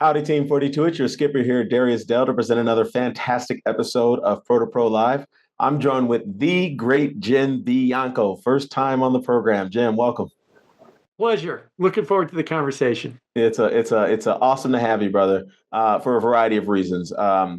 Howdy, Team 42. It's your skipper here, Darius Dell, to present another fantastic episode of Pro to Pro Live. I'm joined with the great Jim Bianco. First time on the program. Jim, welcome. Pleasure. Looking forward to the conversation. It's awesome to have you, brother, for a variety of reasons. I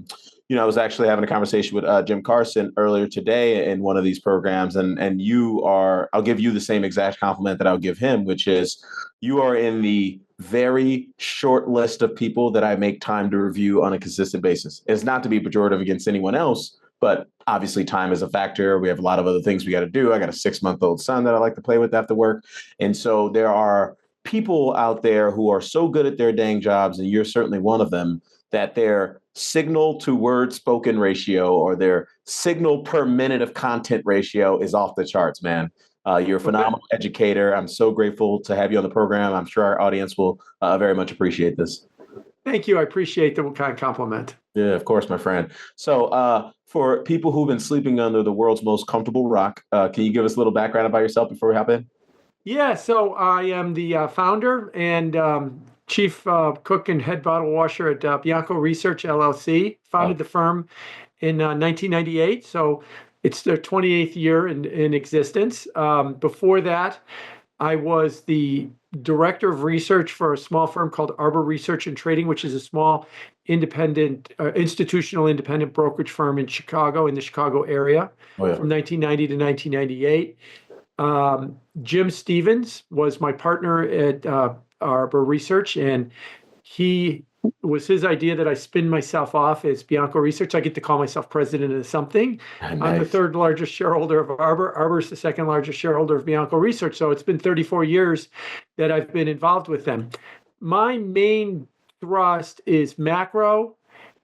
was actually having a conversation with Jim Carson earlier today in one of these programs, and I'll give you the same exact compliment that I'll give him, which is you are in the very short list of people that I make time to review on a consistent basis. It's not to be pejorative against anyone else, but obviously time is a factor. We have a lot of other things we got to do. I got a 6-month-old son that I like to play with after work. And so there are people out there who are so good at their dang jobs, and you're certainly one of them, that their signal to word spoken ratio or their signal per minute of content ratio is off the charts, man. You're a phenomenal educator. I'm so grateful to have you on the program. I'm sure our audience will very much appreciate this. Thank you. I appreciate the kind compliment. Yeah, of course, my friend. So for people who've been sleeping under the world's most comfortable rock, can you give us a little background about yourself before we hop in? Yeah, so I am the founder and chief cook and head bottle washer at Bianco Research, L.L.C. Founded the firm in 1998. So it's their 28th year in existence. Before that, I was the director of research for a small firm called Arbor Research and Trading, which is a small institutional independent brokerage firm in Chicago, in the Chicago area, from 1990 to 1998. Jim Stevens was my partner at Arbor Research, and he was his idea that I spin myself off as Bianco Research. I get to call myself president of something. Nice. I'm the third largest shareholder of Arbor. Arbor is the second largest shareholder of Bianco Research. So it's been 34 years that I've been involved with them. My main thrust is macro,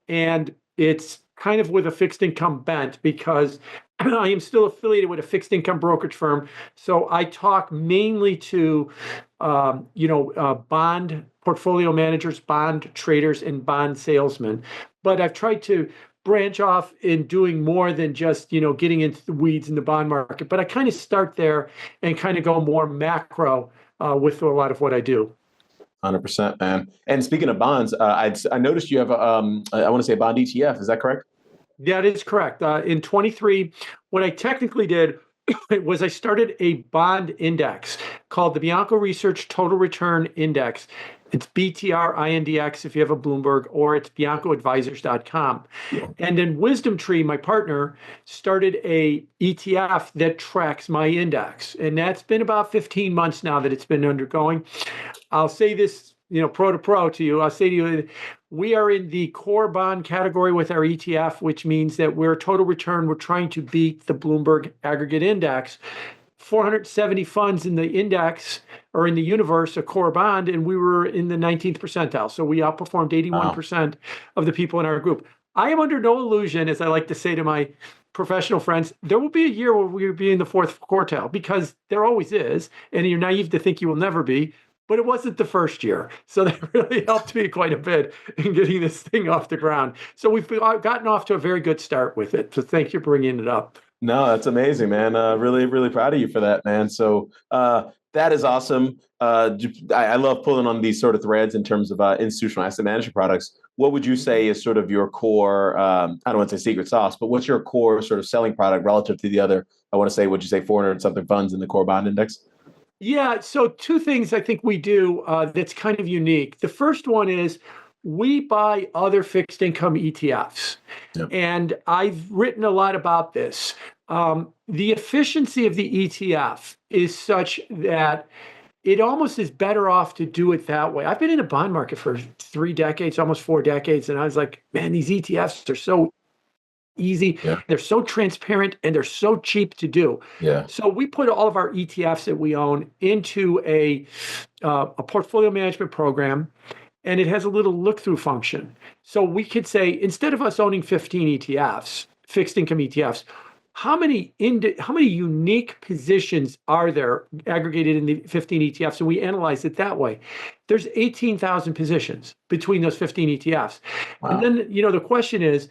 and it's kind of with a fixed income bent because I am still affiliated with a fixed income brokerage firm. So I talk mainly to, bond portfolio managers, bond traders, and bond salesmen. But I've tried to branch off in doing more than just, getting into the weeds in the bond market. But I kind of start there and kind of go more macro with a lot of what I do. 100%, man. And speaking of bonds, I noticed you have, I want to say a bond ETF. Is that correct? That is correct. In 23, what I technically did was I started a bond index called the Bianco Research Total Return Index. It's BTRINDX if you have a Bloomberg, or it's BiancoAdvisors.com. Yeah. And then Wisdom Tree, my partner, started a ETF that tracks my index. And that's been about 15 months now that it's been undergoing. I'll say this, pro to pro to you. I'll say to you, we are in the core bond category with our ETF, which means that we're total return. We're trying to beat the Bloomberg Aggregate Index. 470 funds in the index or in the universe, a core bond, and we were in the 19th percentile. So we outperformed 81% of the people in our group. I am under no illusion, as I like to say to my professional friends, there will be a year where we'll be in the fourth quartile, because there always is, and you're naive to think you will never be. But it wasn't the first year. So that really helped me quite a bit in getting this thing off the ground. So we've gotten off to a very good start with it. So thank you for bringing it up. No, that's amazing, man. Really, really proud of you for that, man. So that is awesome. I love pulling on these sort of threads in terms of institutional asset management products. What would you say is sort of your core, I don't want to say secret sauce, but what's your core sort of selling product relative to the other, I want to say, would you say 400 something funds in the core bond index? Yeah, so two things I think we do that's kind of unique. The first one is we buy other fixed income ETFs. Yep. And I've written a lot about this. The efficiency of the ETF is such that it almost is better off to do it that way. I've been in the bond market for 3 decades, almost 4 decades, and I was like, man, these ETFs are so easy. Yeah. They're so transparent and they're so cheap to do. Yeah. So we put all of our ETFs that we own into a portfolio management program, and it has a little look-through function. So we could say, instead of us owning 15 ETFs, fixed income ETFs, how many unique positions are there aggregated in the 15 ETFs? And we analyze it that way. There's 18,000 positions between those 15 ETFs. Wow. And then, the question is,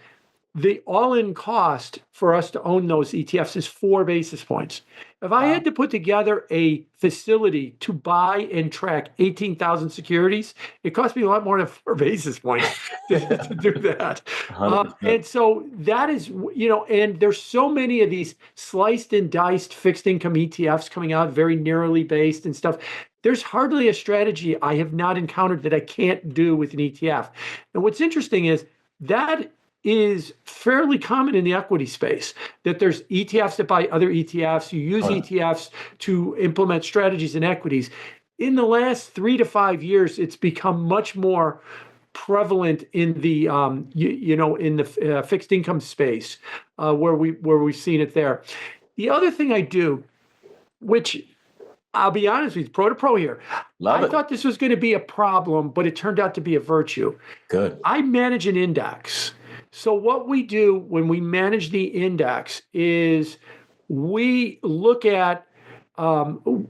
the all-in cost for us to own those ETFs is 4 basis points. If I had to put together a facility to buy and track 18,000 securities, it cost me a lot more than 4 basis points to do that. And so that is, and there's so many of these sliced and diced fixed income ETFs coming out, very narrowly based and stuff. There's hardly a strategy I have not encountered that I can't do with an ETF. And what's interesting is that is fairly common in the equity space, that there's ETFs that buy other ETFs. You use ETFs to implement strategies in equities. In the last 3 to 5 years, it's become much more prevalent in the fixed income space, where we've seen it there. The other thing I do, which I'll be honest with you, pro to pro here. I thought this was going to be a problem, but it turned out to be a virtue. Good. I manage an index. So what we do when we manage the index is we look at the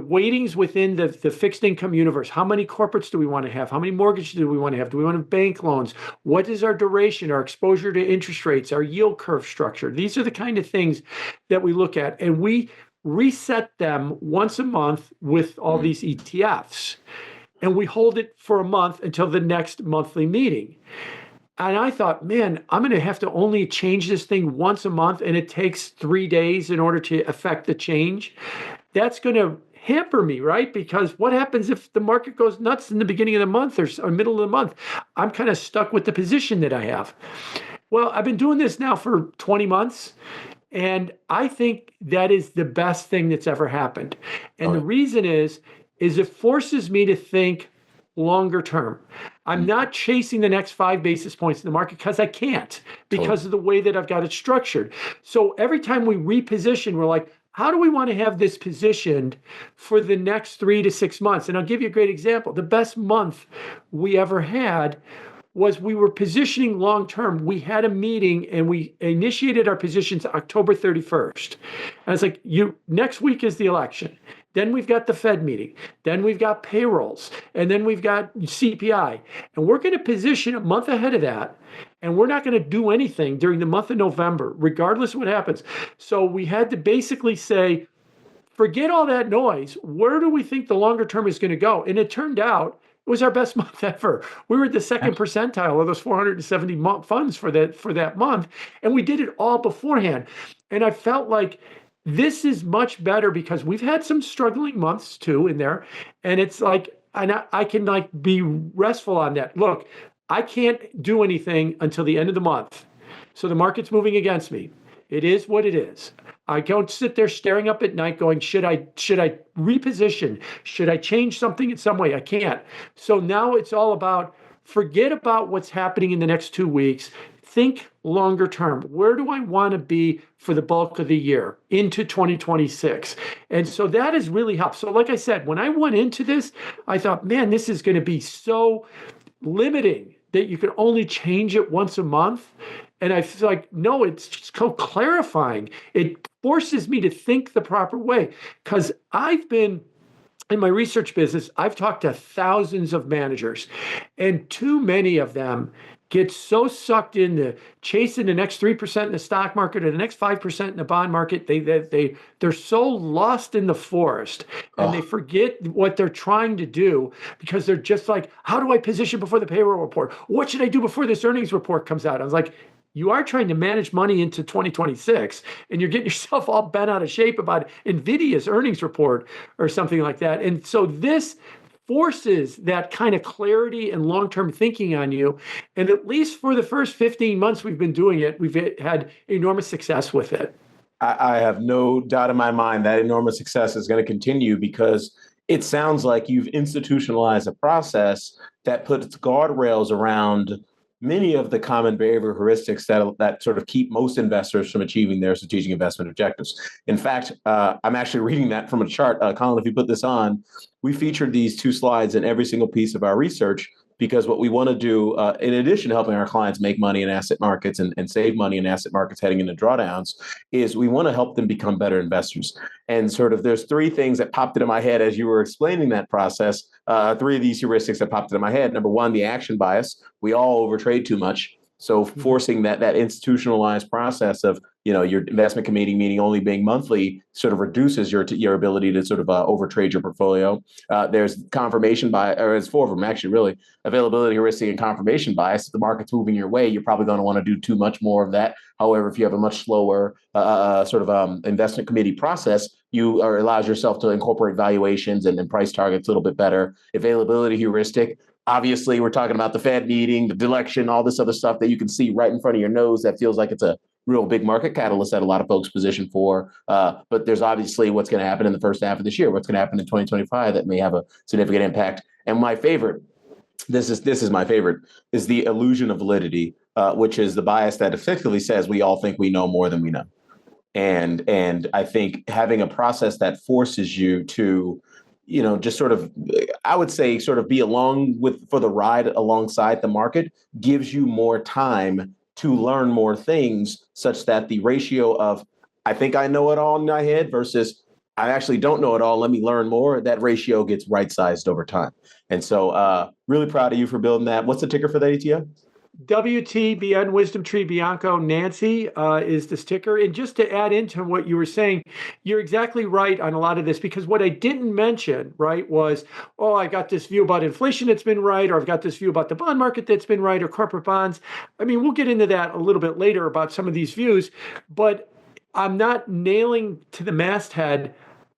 weightings within the fixed income universe. How many corporates do we want to have? How many mortgages do we want to have? Do we want to have bank loans? What is our duration, our exposure to interest rates, our yield curve structure? These are the kind of things that we look at, and we reset them once a month with all these ETFs. And we hold it for a month until the next monthly meeting. And I thought, man, I'm going to have to only change this thing once a month, and it takes 3 days in order to affect the change. That's going to hamper me, right? Because what happens if the market goes nuts in the beginning of the month or middle of the month? I'm kind of stuck with the position that I have. Well, I've been doing this now for 20 months. And I think that is the best thing that's ever happened. And the reason is it forces me to think longer term. I'm not chasing the next 5 basis points in the market because I can't, because of the way that I've got it structured. So every time we reposition, we're like, how do we want to have this positioned for the next 3 to 6 months? And I'll give you a great example. The best month we ever had was we were positioning long-term. We had a meeting and we initiated our positions October 31st. And it's like, next week is the election. Then we've got the Fed meeting. Then we've got payrolls. And then we've got CPI. And we're going to position a month ahead of that. And we're not going to do anything during the month of November, regardless of what happens. So we had to basically say, forget all that noise. Where do we think the longer term is going to go? And it turned out it was our best month ever. We were at the second percentile of those 470 funds for that month, and we did it all beforehand. And I felt like this is much better because we've had some struggling months too in there, and it's like, and I can like be restful on that. Look, I can't do anything until the end of the month, so the market's moving against me. It is what it is. I don't sit there staring up at night going, should I reposition? Should I change something in some way? I can't. So now it's all about, forget about what's happening in the next 2 weeks. Think longer term. Where do I want to be for the bulk of the year into 2026? And so that has really helped. So like I said, when I went into this, I thought, man, this is going to be so limiting that you can only change it once a month. And I feel like, no, it's just so clarifying. It forces me to think the proper way, because I've been in my research business, I've talked to thousands of managers, and too many of them get so sucked into chasing the next 3% in the stock market or the next 5% in the bond market. They're so lost in the forest, and they forget what they're trying to do, because they're just like, how do I position before the payroll report? What should I do before this earnings report comes out? I was like, you are trying to manage money into 2026, and you're getting yourself all bent out of shape about NVIDIA's earnings report or something like that. And so this forces that kind of clarity and long-term thinking on you. And at least for the first 15 months we've been doing it, we've had enormous success with it. I have no doubt in my mind that enormous success is going to continue, because it sounds like you've institutionalized a process that puts guardrails around many of the common behavioral heuristics that sort of keep most investors from achieving their strategic investment objectives. In fact, I'm actually reading that from a chart. Colin, if you put this on, we featured these 2 slides in every single piece of our research, because what we want to do, in addition to helping our clients make money in asset markets and save money in asset markets heading into drawdowns, is we want to help them become better investors. And sort of there's 3 things that popped into my head as you were explaining that process, 3 of these heuristics that popped into my head. Number 1, the action bias. We all overtrade too much. So forcing that institutionalized process of, your investment committee meeting only being monthly sort of reduces your ability to sort of overtrade your portfolio. There's confirmation bias, or it's four of them actually, really: availability, heuristic, and confirmation bias. If the market's moving your way, you're probably going to want to do too much more of that. However, if you have a much slower investment committee process, you allows yourself to incorporate valuations and price targets a little bit better. Availability heuristic. Obviously, we're talking about the Fed meeting, the election, all this other stuff that you can see right in front of your nose that feels like it's a real big market catalyst that a lot of folks position for. But there's obviously what's going to happen in the first half of this year, what's going to happen in 2025 that may have a significant impact. And my favorite, this is my favorite, is the illusion of validity, which is the bias that effectively says we all think we know more than we know. And I think having a process that forces you to, just sort of, I would say, sort of be along for the ride alongside the market gives you more time to learn more things, such that the ratio of I think I know it all in my head versus I actually don't know it all, let me learn more, that ratio gets right sized over time. And so really proud of you for building that. What's the ticker for the ETF? WTBN Wisdom Tree Bianco Nancy is the sticker. And just to add into what you were saying, you're exactly right on a lot of this, because what I didn't mention, right, was, I got this view about inflation that's been right, or I've got this view about the bond market that's been right, or corporate bonds. I mean, we'll get into that a little bit later about some of these views, but I'm not nailing to the masthead.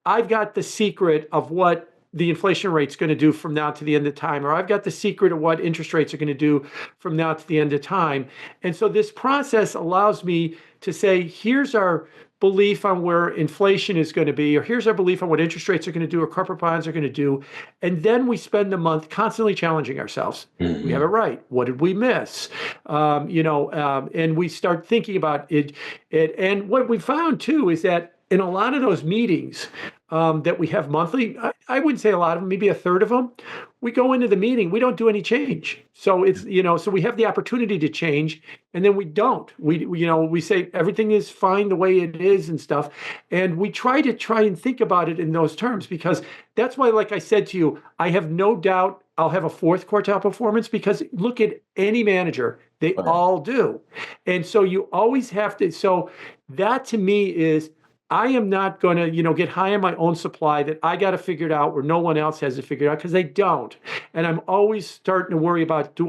I've got the secret of what the inflation rate's going to do from now to the end of time, or I've got the secret of what interest rates are going to do from now to the end of time. And so this process allows me to say, here's our belief on where inflation is going to be, or here's our belief on what interest rates are going to do, or corporate bonds are going to do. And then we spend the month constantly challenging ourselves. Mm-hmm. We have it right. What did we miss? And we start thinking about it. And what we found too is that in a lot of those meetings that we have monthly, I wouldn't say a lot of them, maybe a third of them, we go into the meeting, we don't do any change. So it's, so we have the opportunity to change, and then we don't. We say everything is fine the way it is and stuff. And we try and think about it in those terms, because that's why, like I said to you, I have no doubt I'll have a fourth quartile performance, because look at any manager, they all do. And so you always have to, so that to me is, I am not going to, get high on my own supply that I got to figure it out where no one else has it figured out, because they don't. And I'm always starting to worry about,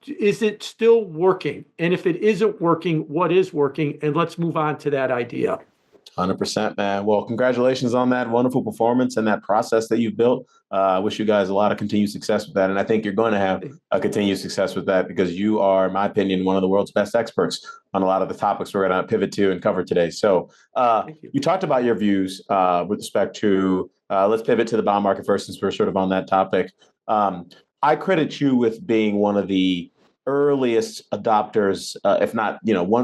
is it still working? And if it isn't working, what is working? And let's move on to that idea. 100%, man. Well, congratulations on that wonderful performance and that process that you've built. I wish you guys a lot of continued success with that. And I think you're going to have a continued success with that, because you are, in my opinion, one of the world's best experts on a lot of the topics we're going to pivot to and cover today. So you talked about your views with respect to, let's pivot to the bond market first, since we're sort of on that topic. I credit you with being one of the earliest adopters, if not,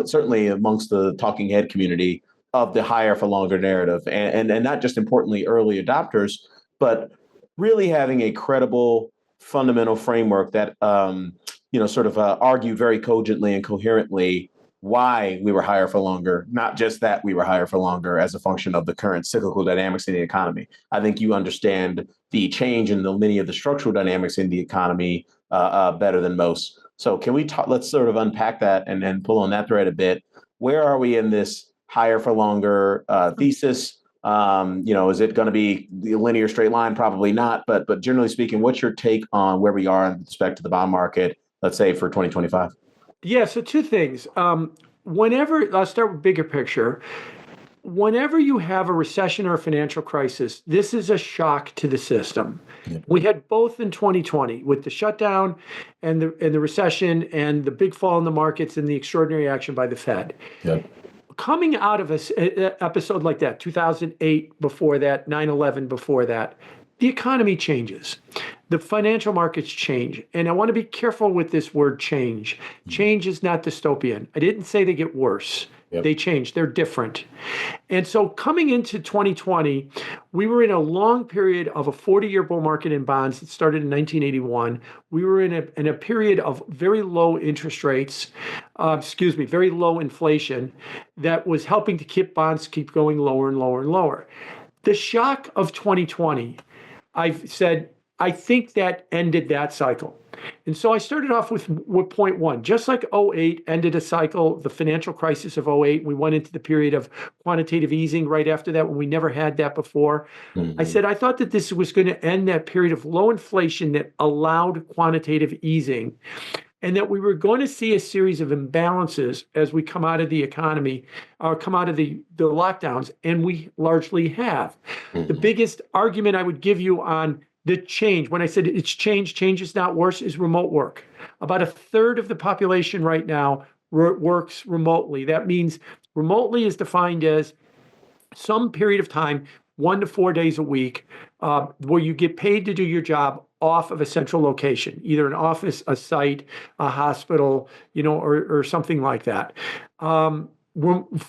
certainly amongst the talking head community, of the higher for longer narrative, and not just importantly early adopters, but really having a credible fundamental framework that argued very cogently and coherently why we were higher for longer, not just that we were higher for longer as a function of the current cyclical dynamics in the economy. I think you understand the change in many of the structural dynamics in the economy better than most. So can we talk? Let's sort of unpack that and then pull on that thread a bit. Where are we in this higher for longer thesis? Is it going to be the linear straight line? Probably not. But generally speaking, what's your take on where we are in respect to the bond market, let's say for 2025? Yeah. So two things. I'll start with bigger picture. Whenever you have a recession or a financial crisis, this is a shock to the system. Yeah. We had both in 2020 with the shutdown and the recession and the big fall in the markets and the extraordinary action by the Fed. Yeah. Coming out of an episode like that, 2008 before that, 9/11 before that, the economy changes. The financial markets change. And I want to be careful with this word change. Change is not dystopian. I didn't say they get worse. Yep. They change. They're different. And so coming into 2020, we were in a long period of a 40-year bull market in bonds that started in 1981. We were in a period of very low interest rates, very low inflation that was helping to keep bonds keep going lower and lower and lower. The shock of 2020, I've said, I think that ended that cycle. And so I started off with point one. Just like '08 ended a cycle, the financial crisis of '08, we went into the period of quantitative easing right after that when we never had that before. I said I thought that this was going to end that period of low inflation that allowed quantitative easing, and that we were going to see a series of imbalances as we come out of the economy or come out of the lockdowns, and we largely have. The biggest argument I would give you on the change, when I said it's change is not worse, is remote work. About a third of the population right now works remotely. That means remotely is defined as some period of time, 1 to 4 days a week, where you get paid to do your job off of a central location, either an office, a site, a hospital, or something like that.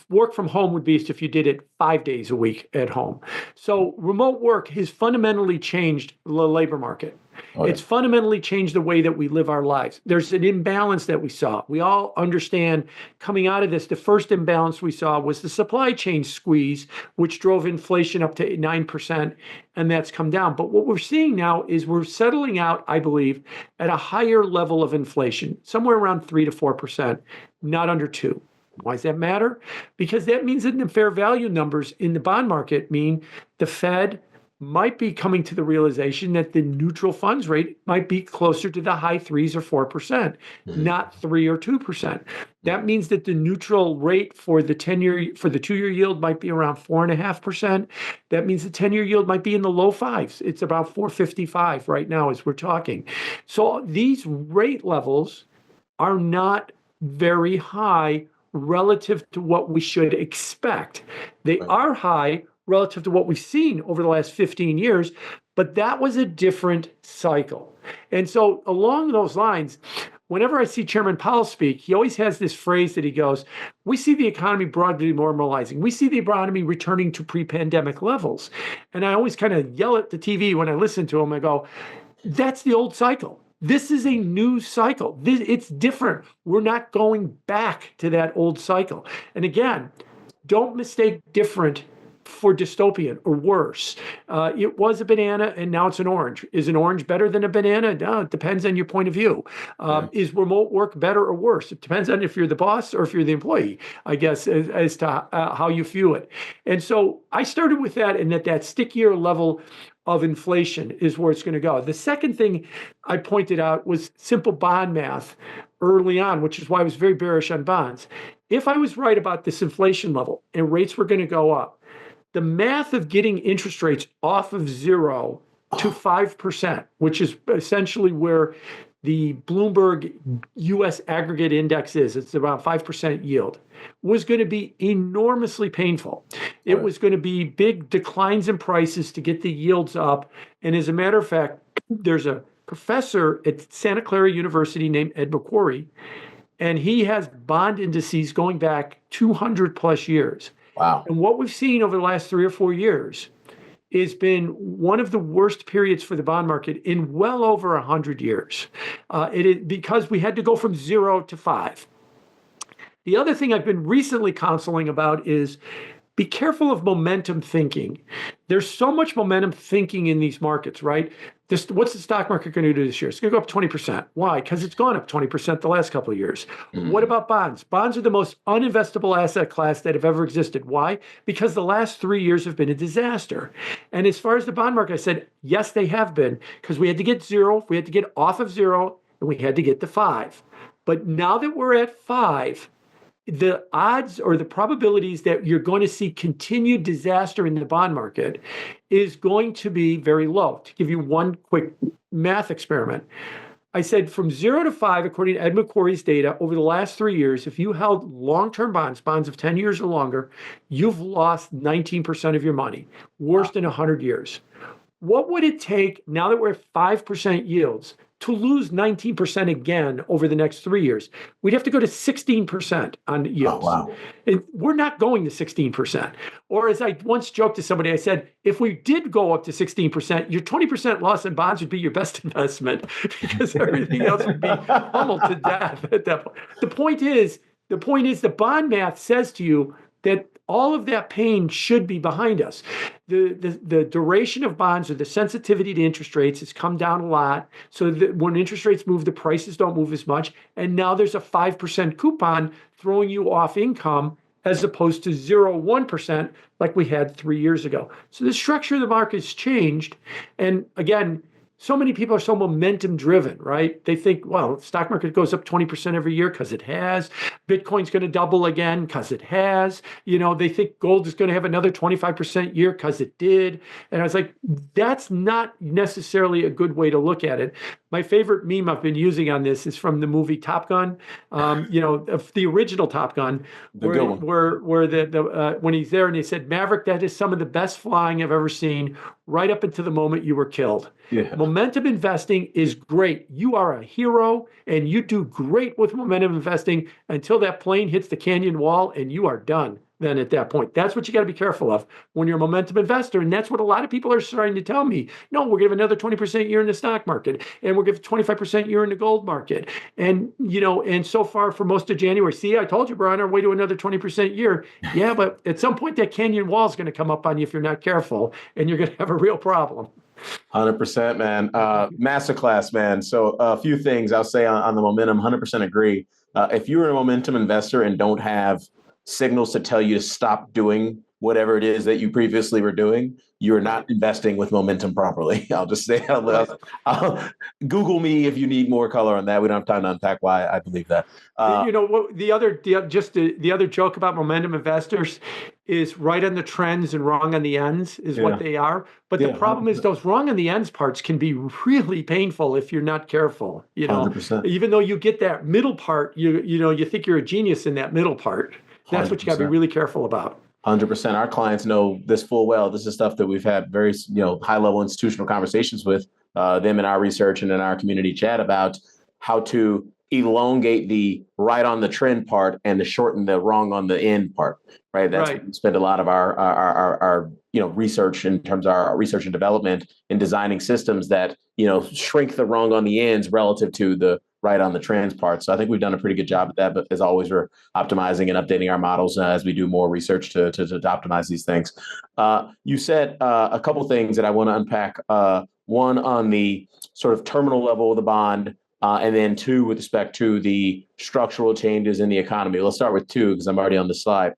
Work from home would be if you did it 5 days a week at home. So remote work has fundamentally changed the labor market. It's fundamentally changed the way that we live our lives. There's an imbalance that we saw. We all understand coming out of this, the first imbalance we saw was the supply chain squeeze, which drove inflation up to 9%, and that's come down. But what we're seeing now is we're settling out, I believe, at a higher level of inflation, somewhere around 3 to 4%, not under 2. Why does that matter? Because that means that the fair value numbers in the bond market mean the Fed might be coming to the realization that the neutral funds rate might be closer to the high 3s or 4%, not 3 or 2%. That means that the neutral rate for the 2-year yield might be around 4.5%. That means the 10-year yield might be in the low 5s. It's about 4.55 right now as we're talking. So these rate levels are not very high relative to what we should expect. They are high relative to what we've seen over the last 15 years, but that was a different cycle. And so along those lines, whenever I see Chairman Powell speak, he always has this phrase that he goes, we see the economy broadly normalizing. We see the economy returning to pre-pandemic levels. And I always kind of yell at the TV when I listen to him. I go, that's the old cycle. This is a new cycle. It's different. We're not going back to that old cycle. And again, don't mistake different for dystopian or worse. It was a banana and now it's an orange. Is an orange better than a banana? No, it depends on your point of view. Is remote work better or worse? It depends on if you're the boss or if you're the employee, I guess, as to how you view it. And so I started with that, and that stickier level of inflation is where it's going to go. The second thing I pointed out was simple bond math early on, which is why I was very bearish on bonds. If I was right about this inflation level and rates were going to go up, the math of getting interest rates off of 0 to 5%, which is essentially where the Bloomberg U.S. aggregate index is, it's about 5% yield, was going to be enormously painful. It was going to be big declines in prices to get the yields up. And as a matter of fact, there's a professor at Santa Clara University named Ed McQuarrie, and he has bond indices going back 200 plus years. Wow. And what we've seen over the last 3 or 4 years has been one of the worst periods for the bond market in well over 100 years. It is because we had to go from 0 to 5. The other thing I've been recently counseling about is be careful of momentum thinking. There's so much momentum thinking in these markets, right? What's the stock market going to do this year? It's going to go up 20%. Why? Because it's gone up 20% the last couple of years. What about bonds? Bonds are the most uninvestable asset class that have ever existed. Why? Because the last 3 years have been a disaster. And as far as the bond market, I said, yes, they have been, because we had to get 0, we had to get off of 0, and we had to get to 5. But now that we're at 5, the odds or the probabilities that you're going to see continued disaster in the bond market is going to be very low. To give you one quick math experiment, I said from 0 to 5, according to Ed McQuarrie's data, over the last 3 years, if you held long-term bonds of 10 years or longer, you've lost 19% of your money, worse than 100 years. What would it take now that we're at 5% yields to lose 19% again over the next 3 years? We'd have to go to 16% on yields. Oh, wow. And we're not going to 16%. Or as I once joked to somebody, I said, if we did go up to 16%, your 20% loss in bonds would be your best investment because everything else would be pummeled to death at that point. The point is the bond math says to you that all of that pain should be behind us. The duration of bonds or the sensitivity to interest rates has come down a lot. So that when interest rates move, the prices don't move as much. And now there's a 5% coupon throwing you off income as opposed to 0.1% like we had 3 years ago. So the structure of the market has changed. And again, so many people are so momentum driven, right? They think, well, the stock market goes up 20% every year because it has. Bitcoin's going to double again because it has. They think gold is going to have another 25% year because it did. And I was like, that's not necessarily a good way to look at it. My favorite meme I've been using on this is from the movie Top Gun, of the original Top Gun, where when he's there and he said, Maverick, that is some of the best flying I've ever seen, right up until the moment you were killed. Yeah. Momentum investing is great. You are a hero and you do great with momentum investing until that plane hits the canyon wall and you are done. Then at that point, that's what you got to be careful of when you're a momentum investor. And that's what a lot of people are starting to tell me. No, we're giving another 20% year in the stock market and we're giving 25% year in the gold market. And, and so far for most of January, see, I told you we're on our way to another 20% year. Yeah, but at some point that canyon wall is going to come up on you if you're not careful and you're going to have a real problem. 100%, man. Masterclass, man. So a few things I'll say on the momentum, 100% agree. If you're a momentum investor and don't have signals to tell you to stop doing whatever it is that you previously were doing, you're not investing with momentum properly. I'll just say, I'll Google me if you need more color on that. We don't have time to unpack why I believe that. The other joke about momentum investors is right on the trends and wrong on the ends is what they are. But the problem is those wrong on the ends parts can be really painful if you're not careful. 100%. Even though you get that middle part, you think you're a genius in that middle part. That's 100%. What you got to be really careful about. 100%. Our clients know this full well. This is stuff that we've had very, high level institutional conversations with them in our research and in our community chat about how to elongate the right on the trend part and to shorten the wrong on the end part. Right. That's right. We spend a lot of our research in terms of our research and development in designing systems that, shrink the wrong on the ends relative to the right on the trends part. So I think we've done a pretty good job at that. But as always, we're optimizing and updating our models as we do more research to optimize these things. You said a couple of things that I want to unpack. One on the sort of terminal level of the bond, and then two with respect to the structural changes in the economy. Let's start with two because I'm already on the slide.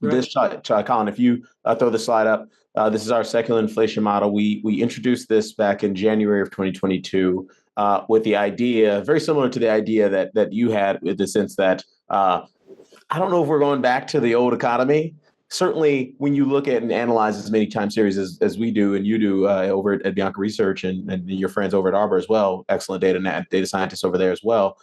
Right. This chart, Colin, if you throw the slide up, this is our secular inflation model. We introduced this back in January of 2022 with the idea, very similar to the idea that you had, in the sense that I don't know if we're going back to the old economy. Certainly, when you look at and analyze as many time series as we do and you do over at Bianco Research and your friends over at Arbor as well, excellent data scientists over there as well.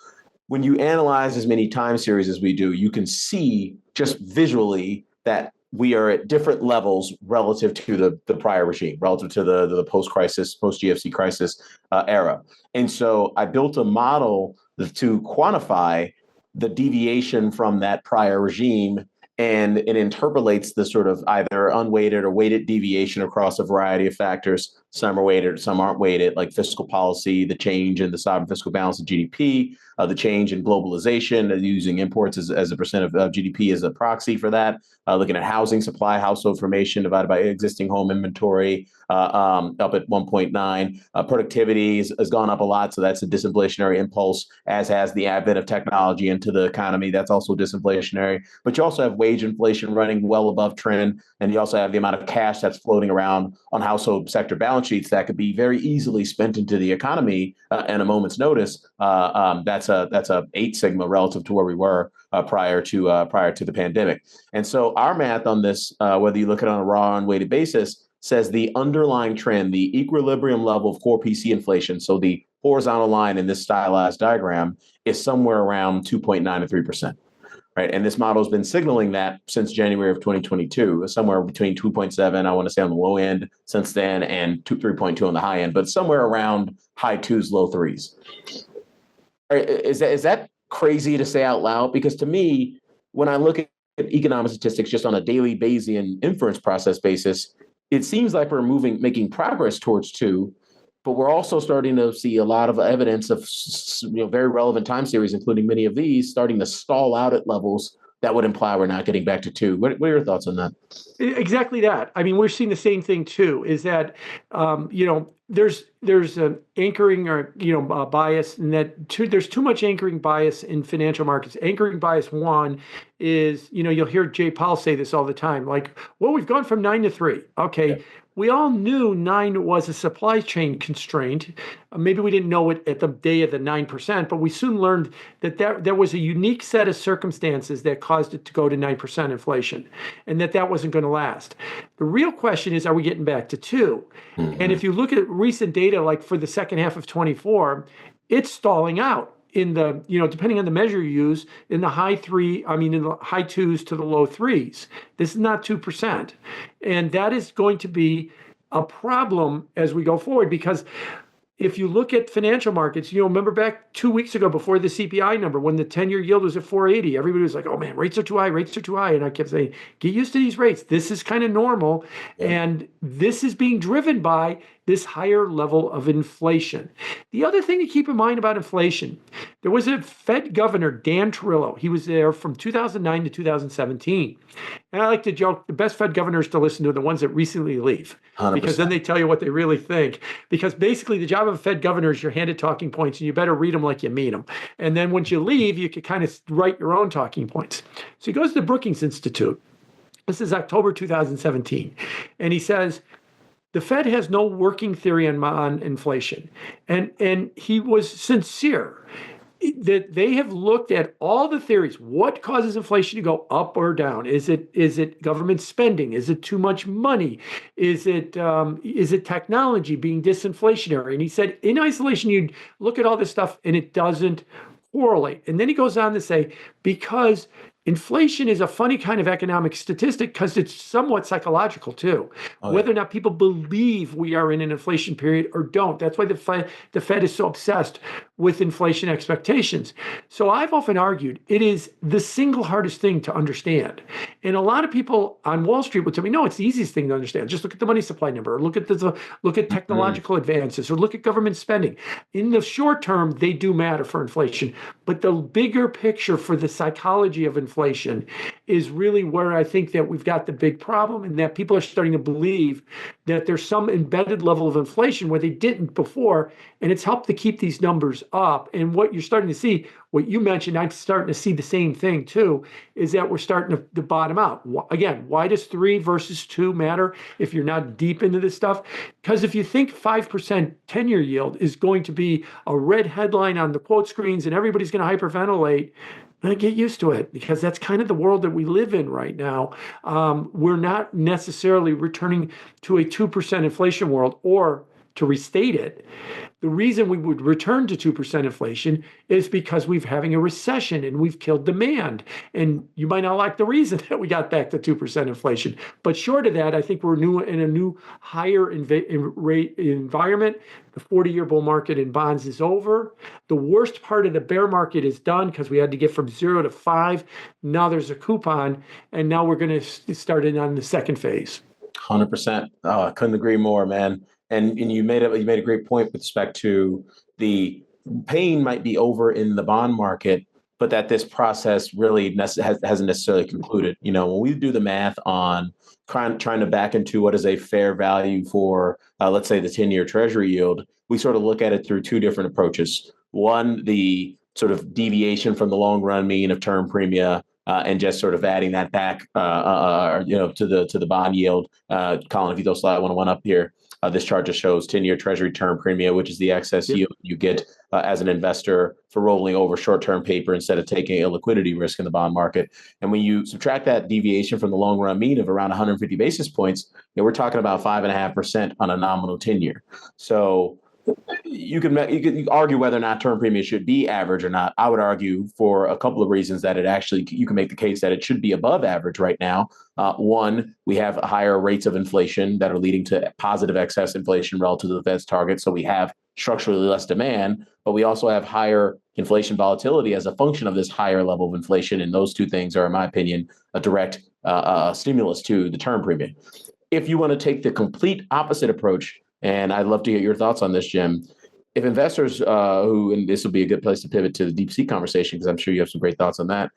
When you analyze as many time series as we do, you can see just visually that we are at different levels relative to the prior regime, relative to the post-crisis, post-GFC crisis era. And so I built a model to quantify the deviation from that prior regime, and it interpolates the sort of either unweighted or weighted deviation across a variety of factors. Some are weighted, some aren't weighted, like fiscal policy, the change in the sovereign fiscal balance of GDP, the change in globalization, using imports as a percent of GDP as a proxy for that, looking at housing supply, household formation divided by existing home inventory, up at 1.9. Productivity has gone up a lot, so that's a disinflationary impulse, as has the advent of technology into the economy. That's also disinflationary. But you also have wage inflation running well above trend, and you also have the amount of cash that's floating around on household sector balance sheets that could be very easily spent into the economy at a moment's notice. That's a 8 sigma relative to where we were prior to the pandemic. And so our math on this, whether you look at it on a raw and weighted basis, says the underlying trend, the equilibrium level of core PC inflation, so the horizontal line in this stylized diagram, is somewhere around 2.9 to 3%. Right. And this model has been signaling that since January of 2022, somewhere between 2.7, I want to say on the low end since then, and 3.2 on the high end, but somewhere around high 2s, low 3s. Is that crazy to say out loud? Because to me, when I look at economic statistics just on a daily Bayesian inference process basis, it seems like we're making progress towards 2. But we're also starting to see a lot of evidence of very relevant time series, including many of these, starting to stall out at levels that would imply we're not getting back to 2. What are your thoughts on that? Exactly that. I mean, we're seeing the same thing too. Is that there's an anchoring or bias, and there's too much anchoring bias in financial markets. Anchoring bias one is you'll hear Jay Powell say this all the time. Like, well, we've gone from 9 to 3. Okay. Yeah. We all knew 9 was a supply chain constraint. Maybe we didn't know it at the day of the 9%, but we soon learned that there was a unique set of circumstances that caused it to go to 9% inflation, and that wasn't going to last. The real question is, are we getting back to 2? Mm-hmm. And if you look at recent data, like for the second half of 24, it's stalling out in the, depending on the measure you use, in the high 2s to the low 3s. This is not 2%. And that is going to be a problem as we go forward, because if you look at financial markets, remember back 2 weeks ago before the CPI number, when the 10-year yield was at 4.80, everybody was like, oh man, rates are too high, rates are too high. And I kept saying, get used to these rates. This is kind of normal. Yeah. And this is being driven by this higher level of inflation. The other thing to keep in mind about inflation, there was a Fed governor, Dan Tarullo. He was there from 2009 to 2017. And I like to joke, the best Fed governors to listen to are the ones that recently leave, 100%. Because then they tell you what they really think. Because basically the job of a Fed governor is you're handed talking points, and you better read them like you mean them. And then once you leave, you can kind of write your own talking points. So he goes to the Brookings Institute. This is October 2017. And he says, the Fed has no working theory on inflation. And he was sincere that they have looked at all the theories. What causes inflation to go up or down? Is it government spending? Is it too much money? Is it technology being disinflationary? And he said, in isolation, you look at all this stuff and it doesn't correlate. And then he goes on to say, because inflation is a funny kind of economic statistic because it's somewhat psychological too. Whether or not people believe we are in an inflation period or don't. That's why the Fed is so obsessed with inflation expectations. So I've often argued it is the single hardest thing to understand. And a lot of people on Wall Street would tell me, no, it's the easiest thing to understand. Just look at the money supply number, or look at technological advances, or look at government spending. In the short term, they do matter for inflation. But the bigger picture for the psychology of inflation is really where I think that we've got the big problem, and that people are starting to believe that there's some embedded level of inflation where they didn't before, and it's helped to keep these numbers up. And what you're starting to see, what you mentioned, I'm starting to see the same thing too, is that we're starting to bottom out. Again, why does 3 versus 2 matter if you're not deep into this stuff? Because if you think 5% 10-year yield is going to be a red headline on the quote screens and everybody's going to hyperventilate, get used to it, because that's kind of the world that we live in right now. We're not necessarily returning to a 2% inflation world. Or to restate it, the reason we would return to 2% inflation is because we're having a recession and we've killed demand. And you might not like the reason that we got back to 2% inflation. But short of that, I think we're in a new higher rate environment. The 40-year bull market in bonds is over. The worst part of the bear market is done because we had to get from 0 to 5. Now there's a coupon, and now we're going to start in on the second phase. 100%. Oh, I couldn't agree more, man. And you made a great point with respect to the pain might be over in the bond market, but that this process really hasn't necessarily concluded. When we do the math on trying to back into what is a fair value for, let's say, the 10-year Treasury yield, we sort of look at it through 2 different approaches. One, the sort of deviation from the long run mean of term premia, and just sort of adding that back, to the bond yield. Colin, if you throw slide 101 up here. This chart just shows 10-year Treasury term premium, which is the excess yield you get as an investor for rolling over short-term paper instead of taking a liquidity risk in the bond market. And when you subtract that deviation from the long-run mean of around 150 basis points, we're talking about 5.5% on a nominal 10-year. So you can argue whether or not term premium should be average or not. I would argue for a couple of reasons that you can make the case that it should be above average right now. One, we have higher rates of inflation that are leading to positive excess inflation relative to the Fed's target. So we have structurally less demand, but we also have higher inflation volatility as a function of this higher level of inflation. And those 2 things are, in my opinion, a direct stimulus to the term premium. If you want to take the complete opposite approach, and I'd love to hear your thoughts on this, Jim. If investors and this will be a good place to pivot to the deep sea conversation, because I'm sure you have some great thoughts on that.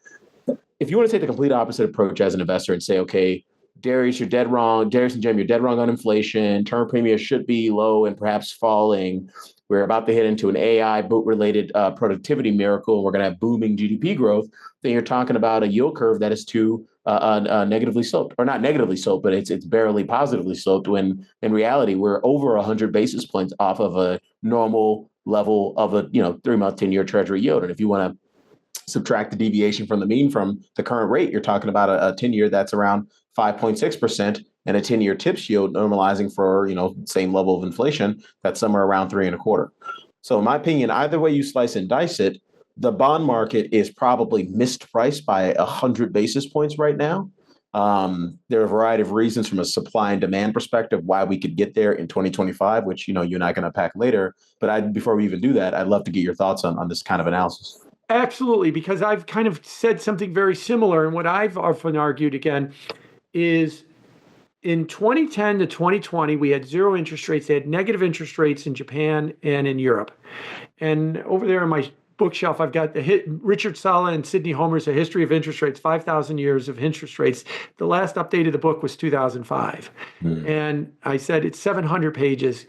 if you want to take the complete opposite approach as an investor and say, okay, Darius, you're dead wrong. Darius and Jim, you're dead wrong on inflation. Term premium should be low and perhaps falling. We're about to hit into an AI boot-related productivity miracle, and we're going to have booming GDP growth. Then you're talking about a yield curve that is too negatively sloped, or not negatively sloped, but it's barely positively sloped. When in reality, we're over 100 basis points off of a normal level of a 3-month 10-year Treasury yield. And if you want to subtract the deviation from the mean from the current rate, you're talking about a 10-year that's around 5.6% and a 10-year TIPS yield normalizing for, same level of inflation that's somewhere around 3.25. So in my opinion, either way you slice and dice it, the bond market is probably mispriced by 100 basis points right now. There are a variety of reasons from a supply and demand perspective why we could get there in 2025, which, you and I can unpack later. But before we even do that, I'd love to get your thoughts on this kind of analysis. Absolutely, because I've kind of said something very similar. And what I've often argued again is in 2010 to 2020, we had zero interest rates. They had negative interest rates in Japan and in Europe. And over there on my bookshelf, I've got Richard Sala and Sidney Homer's A History of Interest Rates, 5,000 Years of Interest Rates. The last update of the book was 2005. And I said it's 700 pages.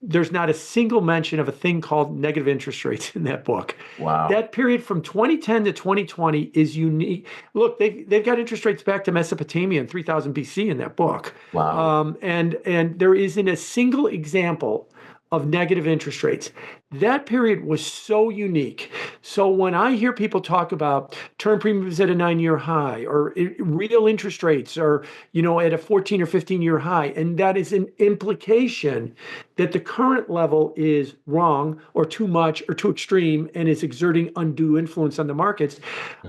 There's not a single mention of a thing called negative interest rates in that book. Wow. That period from 2010 to 2020 is unique. Look, they've got interest rates back to Mesopotamia in 3000 BC in that book. Wow. And there isn't a single example of negative interest rates. That period was so unique. So when I hear people talk about term premiums at a 9-year high or real interest rates or, at a 14 or 15-year high, and that is an implication that the current level is wrong or too much or too extreme and is exerting undue influence on the markets,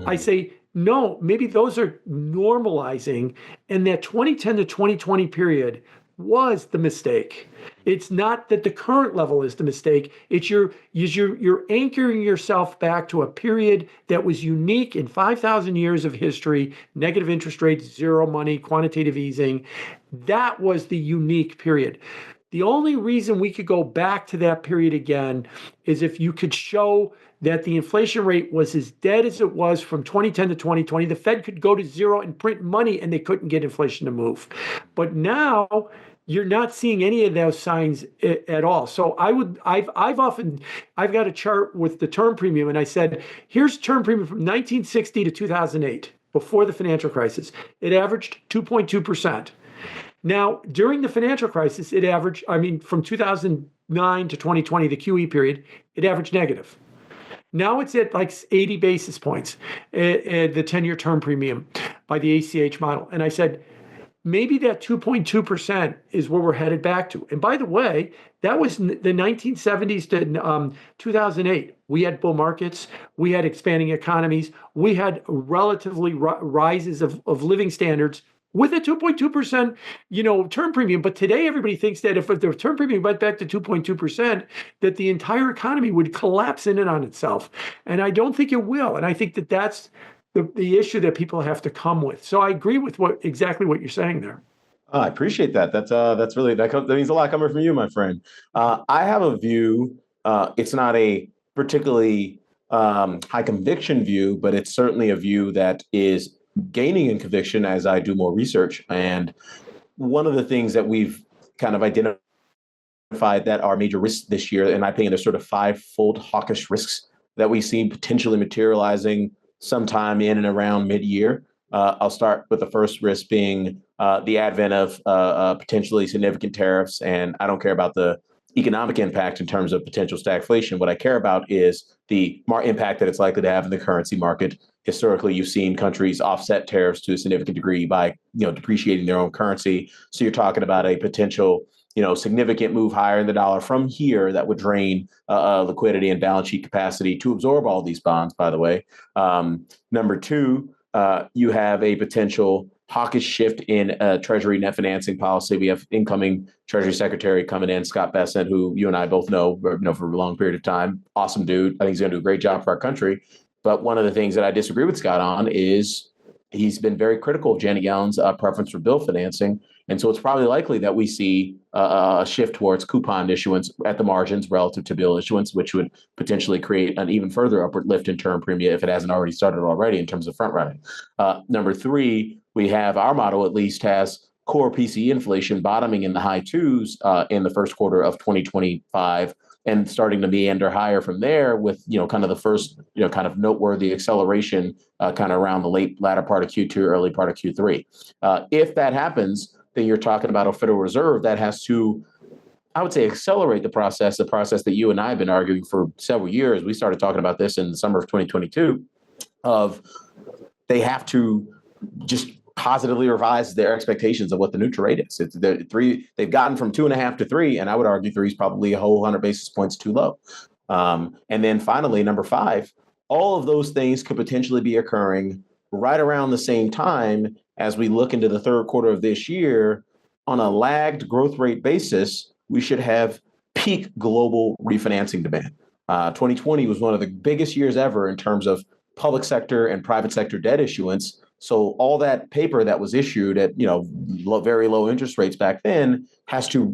I say, no, maybe those are normalizing, and that 2010 to 2020 period was the mistake. It's not that the current level is the mistake. It's you're anchoring yourself back to a period that was unique in 5,000 years of history, negative interest rates, zero money, quantitative easing. That was the unique period. The only reason we could go back to that period again is if you could show that the inflation rate was as dead as it was from 2010 to 2020. The Fed could go to zero and print money and they couldn't get inflation to move. But now you're not seeing any of those signs at all. So I've got a chart with the term premium, and I said, here's term premium from 1960 to 2008, before the financial crisis. It averaged 2.2%. Now, during the financial crisis, it averaged, from 2009 to 2020, the QE period, it averaged negative. Now it's at like 80 basis points, the 10-year term premium by the ACH model. And I said, maybe that 2.2% is where we're headed back to. And by the way, that was the 1970s to 2008. We had bull markets. We had expanding economies. We had relatively rises of living standards with a 2.2%, term premium. But today, everybody thinks that if the term premium went back to 2.2%, that the entire economy would collapse in and on itself. And I don't think it will. And I think that that's the issue that people have to come with. So I agree with exactly what you're saying there. I appreciate that. That's really, that means a lot coming from you, my friend. I have a view. It's not a particularly high conviction view, but it's certainly a view that is gaining in conviction as I do more research. And one of the things that we've kind of identified that are major risks this year, in my opinion, there's sort of 5-fold hawkish risks that we see potentially materializing sometime in and around mid-year. I'll start with the first risk being the advent of potentially significant tariffs. And I don't care about the economic impact in terms of potential stagflation. What I care about is the impact that it's likely to have in the currency market. Historically, you've seen countries offset tariffs to a significant degree by depreciating their own currency. So you're talking about a potential significant move higher in the dollar from here that would drain liquidity and balance sheet capacity to absorb all these bonds, by the way. Number two, you have a potential hawkish shift in Treasury net financing policy. We have incoming Treasury Secretary coming in, Scott Bessent, who you and I both know for a long period of time. Awesome dude. I think he's going to do a great job for our country. But one of the things that I disagree with Scott on is he's been very critical of Janet Yellen's preference for bill financing. And so it's probably likely that we see a shift towards coupon issuance at the margins relative to bill issuance, which would potentially create an even further upward lift in term premium if it hasn't already started already in terms of front running. Number three, we have our model at least has core PCE inflation bottoming in the high twos in the first quarter of 2025 and starting to meander higher from there with, kind of the first, kind of noteworthy acceleration kind of around the latter part of Q2, early part of Q3. If that happens, then you're talking about a Federal Reserve that has to, I would say, accelerate the process that you and I have been arguing for several years. We started talking about this in the summer of 2022 of they have to just positively revise their expectations of what the neutral rate is. It's they've gotten from 2.5 to 3, and I would argue 3 is probably a whole 100 basis points too low. And then finally, number 5, all of those things could potentially be occurring right around the same time as we look into the third quarter of this year. On a lagged growth rate basis, we should have peak global refinancing demand. 2020 was one of the biggest years ever in terms of public sector and private sector debt issuance. So all that paper that was issued at very low interest rates back then has to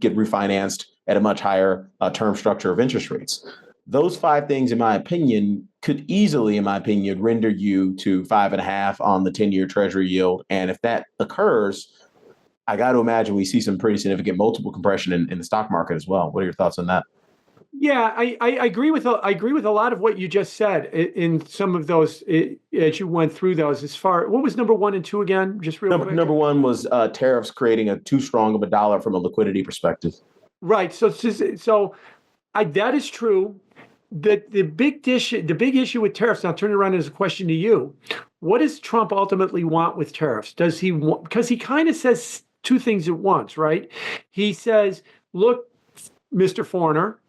get refinanced at a much higher term structure of interest rates. Those 5 things, in my opinion, could easily, in my opinion, render you to 5.5 on the 10-year Treasury yield. And if that occurs, I got to imagine we see some pretty significant multiple compression in the stock market as well. What are your thoughts on that? Yeah, I agree with a lot of what you just said in some of those as you went through those. As far, what was number 1 and 2 again? Just real quick. Number 1 was tariffs creating a too strong of a dollar from a liquidity perspective. Right. So that is true. The big issue with tariffs. Now, turn it around as a question to you. What does Trump ultimately want with tariffs? Does he want? Because he kind of says 2 things at once, right? He says, "Look, Mr. Foreigner,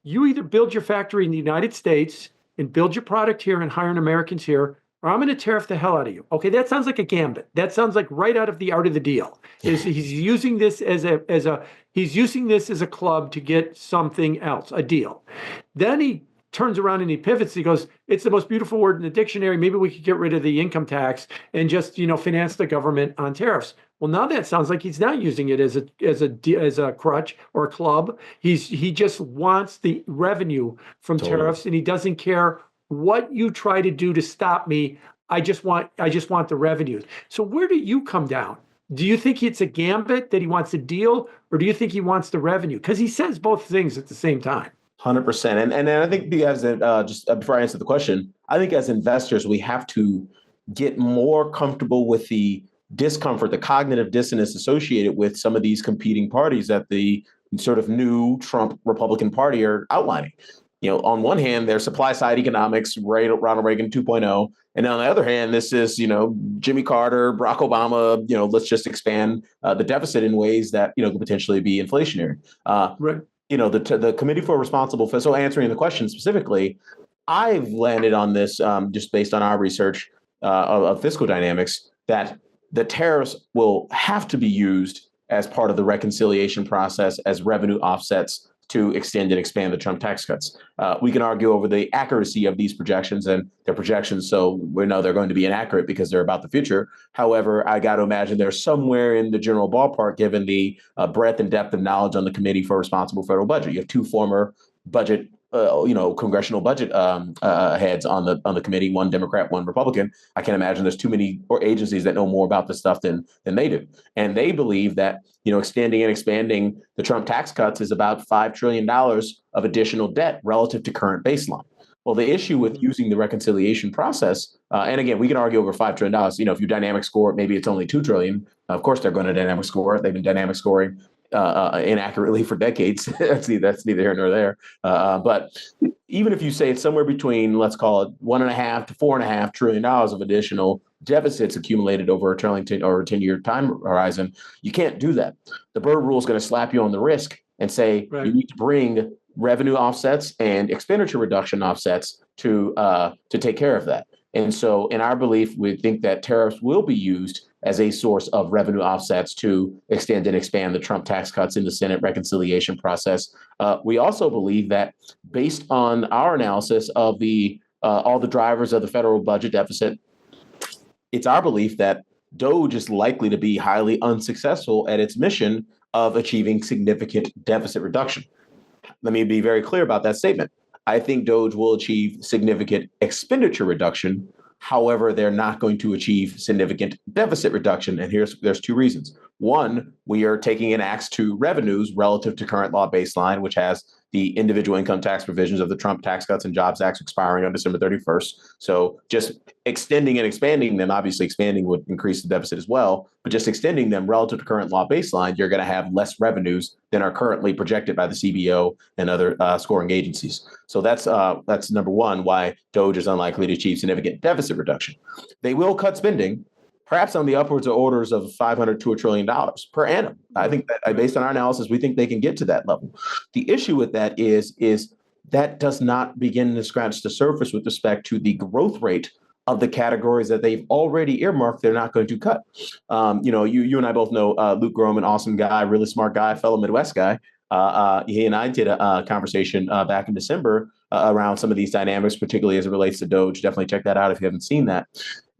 you either build your factory in the United States and build your product here and hire Americans here, or I'm going to tariff the hell out of you." Okay, that sounds like a gambit. That sounds like right out of The Art of the Deal. He's using this as a club to get something else, a deal. Then he turns around and he pivots. He goes, "It's the most beautiful word in the dictionary. Maybe we could get rid of the income tax and just finance the government on tariffs." Well, now that sounds like he's not using it as a crutch or a club. He just wants the revenue from tariffs, and he doesn't care what you try to do to stop me. I just want the revenues. So where do you come down? Do you think it's a gambit that he wants a deal, or do you think he wants the revenue? Because he says both things at the same time. 100%. And I think as just before I answer the question, I think as investors, we have to get more comfortable with the discomfort, the cognitive dissonance associated with some of these competing parties that the sort of new Trump Republican Party are outlining. On one hand, there's supply side economics, Ronald Reagan 2.0. And on the other hand, this is, Jimmy Carter, Barack Obama, let's just expand the deficit in ways that, could potentially be inflationary. Right. The Committee for Responsible Fiscal, so answering the question specifically, I've landed on this just based on our research of fiscal dynamics, that the tariffs will have to be used as part of the reconciliation process as revenue offsets to extend and expand the Trump tax cuts. We can argue over the accuracy of these projections, and their projections, so we know they're going to be inaccurate because they're about the future. However, I got to imagine they're somewhere in the general ballpark, given the breadth and depth of knowledge on the Committee for Responsible Federal Budget. You have 2 former budget congressional budget heads on the committee, one Democrat, one Republican. I can't imagine there's too many agencies that know more about this stuff than they do. And they believe that, extending and expanding the Trump tax cuts is about $5 trillion of additional debt relative to current baseline. Well, the issue with using the reconciliation process, and again, we can argue over $5 trillion. If you dynamic score it, maybe it's only $2 trillion. Of course, they're going to dynamic score it. They've been dynamic scoring inaccurately for decades. That's neither here nor there. But even if you say it's somewhere between, let's call it $1.5 to $4.5 trillion of additional deficits accumulated over a 10-year time horizon, you can't do that. The Byrd rule is going to slap you on the wrist and say you need to bring revenue offsets and expenditure reduction offsets to take care of that. And so in our belief, we think that tariffs will be used as a source of revenue offsets to extend and expand the Trump tax cuts in the Senate reconciliation process. We also believe that based on our analysis of all the drivers of the federal budget deficit, it's our belief that Doge is likely to be highly unsuccessful at its mission of achieving significant deficit reduction. Let me be very clear about that statement. I think Doge will achieve significant expenditure reduction. However, they're not going to achieve significant deficit reduction. And there's two reasons. One, we are taking an axe to revenues relative to current law baseline, which has the individual income tax provisions of the Trump Tax Cuts and Jobs Act expiring on December 31st. So just extending and expanding them, obviously expanding would increase the deficit as well, but just extending them relative to current law baseline, you're going to have less revenues than are currently projected by the CBO and other scoring agencies. So that's number one, why Doge is unlikely to achieve significant deficit reduction. They will cut spending, perhaps on the upwards of orders of $500 to $1 trillion per annum. I think that based on our analysis, we think they can get to that level. The issue with that is that does not begin to scratch the surface with respect to the growth rate of the categories that they've already earmarked they're not going to cut. You and I both know Luke Groman, awesome guy, really smart guy, fellow Midwest guy. He and I did a conversation back in December around some of these dynamics, particularly as it relates to Doge. Definitely check that out if you haven't seen that.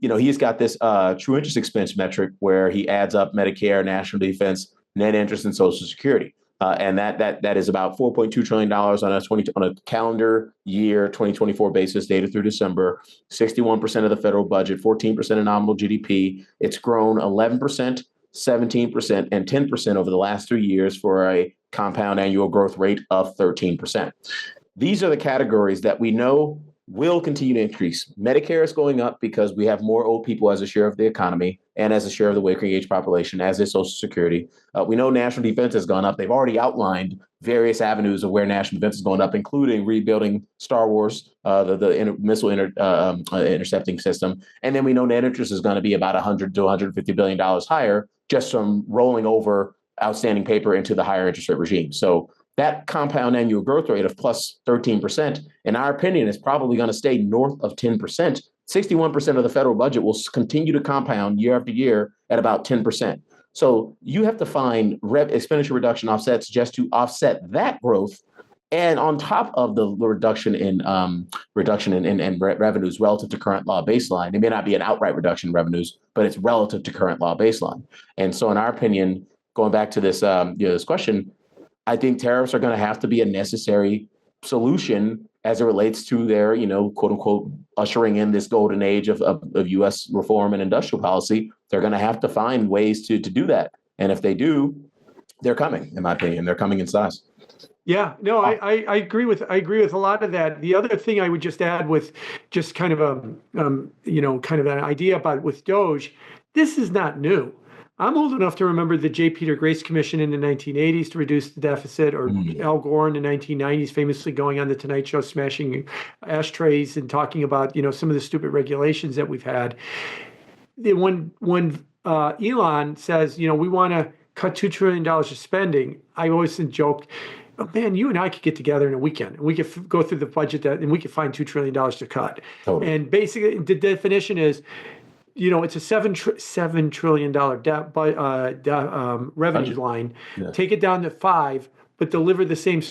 He's got this true interest expense metric where he adds up Medicare, national defense, net interest, and Social Security. And that is about $4.2 trillion on a calendar year 2024 basis, data through December, 61% of the federal budget, 14% of nominal GDP. It's grown 11%, 17%, and 10% over the last 3 years for a compound annual growth rate of 13%. These are the categories that we know will continue to increase. Medicare is going up because we have more old people as a share of the economy and as a share of the working age population, as is Social Security. We know national defense has gone up. They've already outlined various avenues of where national defense is going up, including rebuilding Star Wars, the missile intercepting system. And then we know net interest is going to be about $100 to $150 billion higher just from rolling over outstanding paper into the higher interest rate regime. So that compound annual growth rate of plus 13%, in our opinion, is probably going to stay north of 10%. 61% of the federal budget will continue to compound year after year at about 10%. So you have to find expenditure reduction offsets just to offset that growth. And on top of the reduction in revenues relative to current law baseline, it may not be an outright reduction in revenues, but it's relative to current law baseline. And so in our opinion, going back to this, this question, I think tariffs are going to have to be a necessary solution as it relates to their, quote unquote, ushering in this golden age of U.S. reform and industrial policy. They're going to have to find ways to do that. And if they do, they're coming, in my opinion. They're coming in size. Yeah, no, I agree with a lot of that. The other thing I would just add with just kind of kind of an idea about with Doge, this is not new. I'm old enough to remember the J. Peter Grace Commission in the 1980s to reduce the deficit, or Al Gore in the 1990s famously going on the Tonight Show, smashing ashtrays and talking about, some of the stupid regulations that we've had. When Elon says, we want to cut $2 trillion of spending, I always joked, oh, man, you and I could get together in a weekend and we could go through the budget and we could find $2 trillion to cut. Totally. And basically the definition is, it's a $7 trillion revenue line. Yeah. Take it down to 5, but deliver the same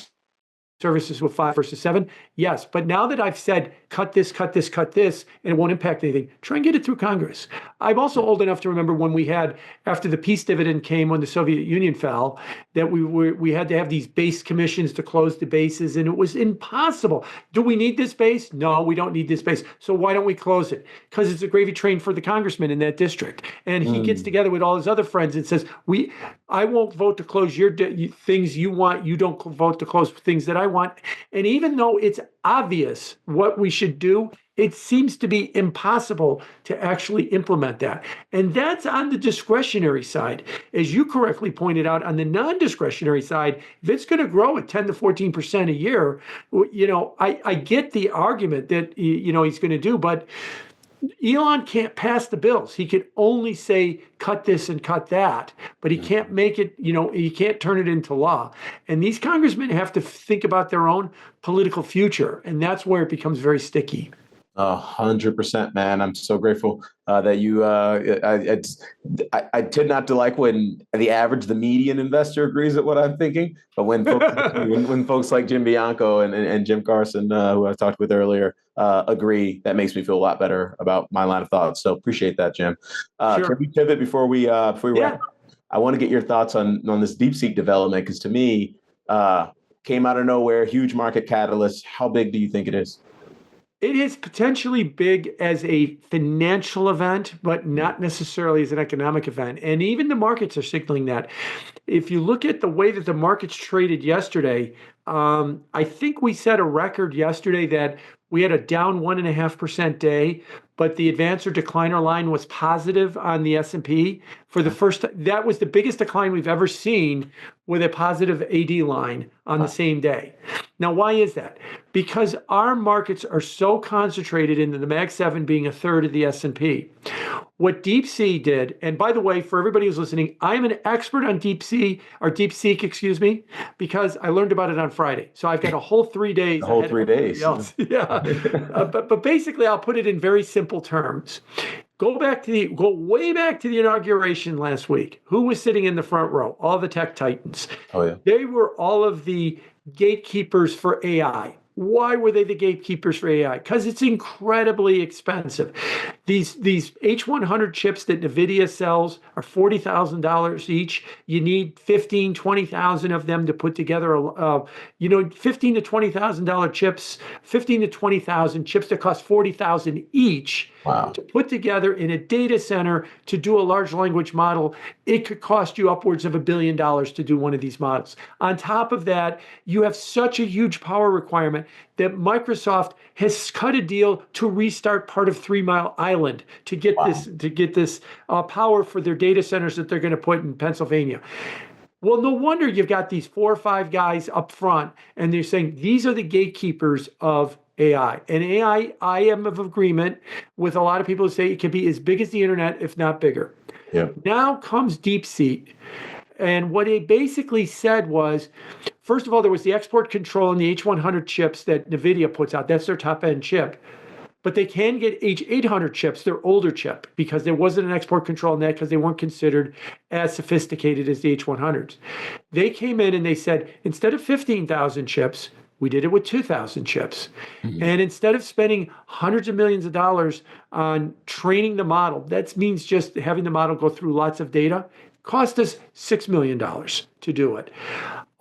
services with 5 versus 7. Yes, but now that I've said cut this, and it won't impact anything, try and get it through Congress. I'm also old enough to remember when we had, after the peace dividend came when the Soviet Union fell, that we had to have these base commissions to close the bases, and it was impossible. Do we need this base? No, we don't need this base. So why don't we close it? Because it's a gravy train for the congressman in that district. And he gets together with all his other friends and says, I won't vote to close your things you want. You don't vote to close things that I want. And even though it's obvious what we should do, it seems to be impossible to actually implement that. And that's on the discretionary side. As you correctly pointed out, on the non-discretionary side, if it's going to grow at 10 to 14% a year, I get the argument that, he's going to do, but Elon can't pass the bills. He can only say, cut this and cut that, but he can't make it, he can't turn it into law. And these congressmen have to think about their own political future. And that's where it becomes very sticky. 100%, man. I'm so grateful that you. I tend not to like when the median investor agrees with what I'm thinking, but when folks, when folks like Jim Bianco and Jim Carson, who I talked with earlier, agree, that makes me feel a lot better about my line of thought. So appreciate that, Jim. Sure. Can we pivot before we wrap Yeah. up? I want to get your thoughts on this DeepSeek development, because to me, came out of nowhere, huge market catalyst. How big do you think it is? It is potentially big as a financial event, but not necessarily as an economic event. And even the markets are signaling that. If you look at the way that the markets traded yesterday, I think we set a record yesterday that we had a down 1.5% day, but the advance or decliner line was positive on the S&P for the first time. That was the biggest decline we've ever seen with a positive AD line on the same day. Now, why is that? Because our markets are so concentrated into the Mag 7 being a third of the S&P. What DeepSeek did, and by the way, for everybody who's listening, I'm an expert on DeepSeek, excuse me, because I learned about it on Friday. So I've got a whole 3 days. The whole 3 days. Else. Yeah. But basically, I'll put it in very simple terms. Go way back to the inauguration last week. Who was sitting in the front row? All the tech titans. Oh, yeah. They were all of the gatekeepers for AI. Why were they the gatekeepers for AI? Because it's incredibly expensive. These H100 chips that NVIDIA sells are $40,000 each. You need 15, 20,000 of them to put together, $15,000 to $20,000 chips, 15 to 20,000 chips that cost 40,000 each. Wow. To put together in a data center to do a large language model. It could cost you upwards of $1 billion to do one of these models. On top of that, you have such a huge power requirement that Microsoft has cut a deal to restart part of 3 Mile Island to get this power for their data centers that they're going to put in Pennsylvania. Well, no wonder you've got these 4 or 5 guys up front, and they're saying these are the gatekeepers of AI. And AI, I am of agreement with a lot of people who say it can be as big as the internet, if not bigger. Yeah. Now comes DeepSeek. And what it basically said was, first of all, there was the export control in the H100 chips that NVIDIA puts out. That's their top-end chip. But they can get H800 chips, their older chip, because there wasn't an export control in that because they weren't considered as sophisticated as the H100s. They came in and they said, instead of 15,000 chips, we did it with 2,000 chips. Mm-hmm. And instead of spending hundreds of millions of dollars on training the model, that means just having the model go through lots of data, cost us $6 million to do it.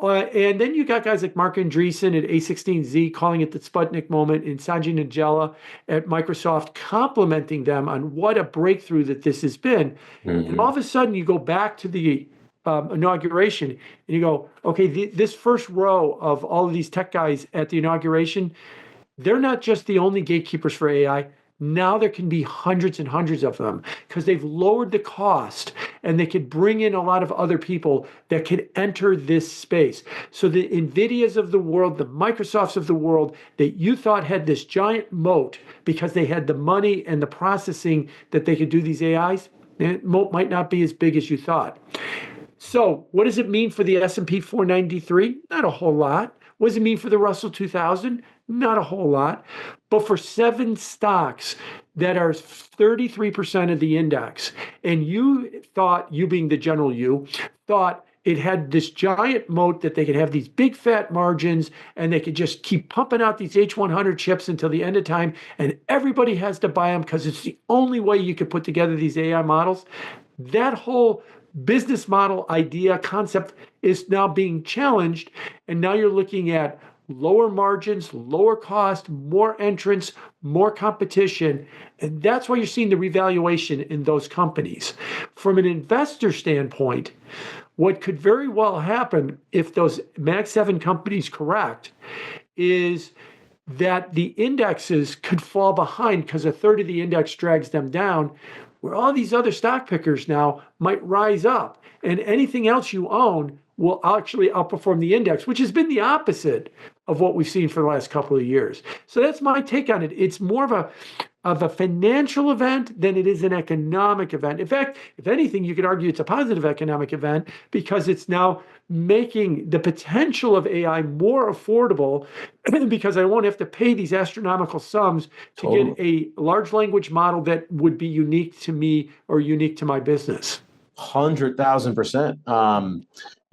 And then you got guys like Mark Andreessen at A16Z calling it the Sputnik moment, and Sanjay Nadella at Microsoft complimenting them on what a breakthrough that this has been. Mm-hmm. And all of a sudden you go back to the inauguration and you go, okay, this first row of all of these tech guys at the inauguration, they're not just the only gatekeepers for AI. Now there can be hundreds and hundreds of them because they've lowered the cost and they could bring in a lot of other people that could enter this space. So the NVIDIAs of the world, the Microsofts of the world that you thought had this giant moat because they had the money and the processing that they could do these AIs, that moat might not be as big as you thought. So what does it mean for the S&P 493? Not a whole lot. What does it mean for the Russell 2000? Not a whole lot. But for 7 stocks that are 33% of the index, and you thought, you being the general you, thought it had this giant moat that they could have these big fat margins and they could just keep pumping out these H100 chips until the end of time, and everybody has to buy them because it's the only way you could put together these AI models. That whole business model idea concept is now being challenged, and now you're looking at lower margins, lower cost, more entrants, more competition, and that's why you're seeing the revaluation in those companies. From an investor standpoint, what could very well happen if those Mag 7 companies correct is that the indexes could fall behind because a third of the index drags them down, where all these other stock pickers now might rise up, and anything else you own will actually outperform the index, which has been the opposite of what we've seen for the last couple of years. So that's my take on it. It's more of a financial event than it is an economic event. In fact, if anything, you could argue it's a positive economic event because it's now making the potential of AI more affordable because I won't have to pay these astronomical sums to get a large language model that would be unique to me or unique to my business. 100,000%.